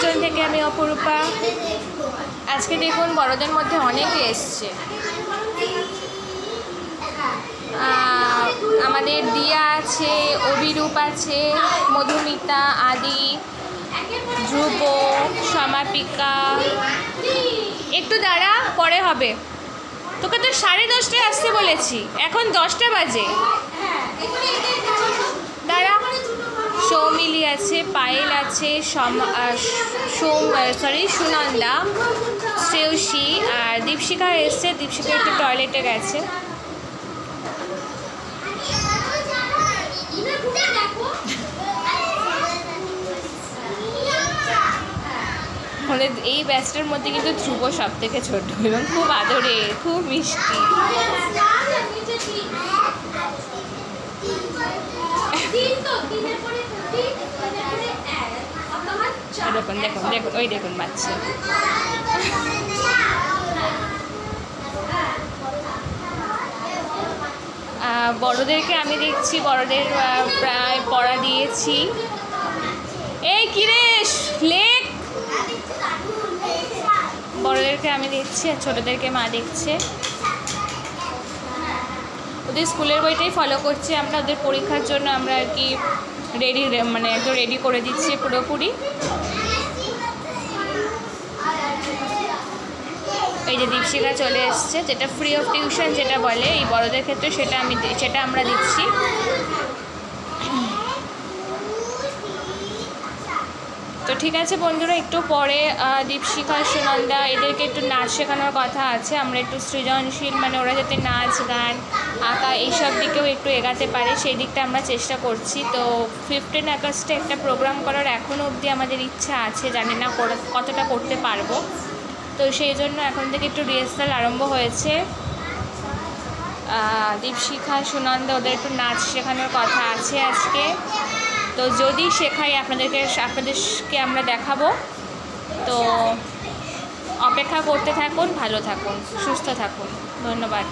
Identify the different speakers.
Speaker 1: অঞ্চল থেকে আমি অপরূপা। আজকে দেখুন বড়দের মধ্যে অনেকে এসছে। আমাদের দিয়া আছে, অভিরূপ আছে, মধুমিতা, আদি, ধ্রুব, সমাপিকা। একটু দাঁড়া, পরে হবে। তোকে তো 10:30টায় আসতে বলেছি, এখন 10টা বাজে। দাঁড়া। সৌমিলি আছে, পায়েল আছে, সুনন্দা, শ্রেয়সী আর দীপশিখা এসছে। দীপশিখা একটু টয়লেটে গেছে। আমাদের এই ব্যাচটার মধ্যে কিন্তু ধ্রুব সব থেকে ছোট এবং খুব আদরে, খুব মিষ্টি। দেখুন দেখুন দেখুন, ওই দেখুন বাচ্চা। বড়দেরকে আমি দেখছি, বড়দের প্রায় পড়া দিয়েছি। এই কিরেশ লেখ। বড়দেরকে আমি দেখছি আর ছোটোদেরকে মা দেখছে। ওদের স্কুলের বইটাই ফলো করছি আমরা। ওদের পরীক্ষার জন্য আমরা আর কি রেডি, মানে একটু রেডি করে দিচ্ছি পুরোপুরি। এই যে দীপশিখা চলে এসছে, যেটা ফ্রি অফ টিউশন যেটা বলে এই বড়দের ক্ষেত্রে, সেটা আমরা দিচ্ছি। তো ঠিক আছে বন্ধুরা, একটু পরে দীপশিখা, সুনন্দা এদেরকে একটু নাচ শেখানোর কথা আছে। আমরা একটু সৃজনশীল, মানে ওরা যাতে নাচ, গান, আঁকা এইসব দিকেও একটু এগাতে পারে সেই দিকটা আমরা চেষ্টা করছি। তো 15 আগস্টে একটা প্রোগ্রাম করার এখনও অবধি আমাদের ইচ্ছা আছে, জানি না কতটা করতে পারবো। তো সেই জন্য এখন থেকে একটু রিহার্সাল আরম্ভ হয়েছে। দীপশিখা, সুনন্দা ওদের একটু নাচ শেখানোর কথা আছে আজকে। তো যদি শেখাই আপনাদেরকে আমরা দেখাবো। তো অপেক্ষা করতে থাকুন, ভালো থাকুন, সুস্থ থাকুন। ধন্যবাদ।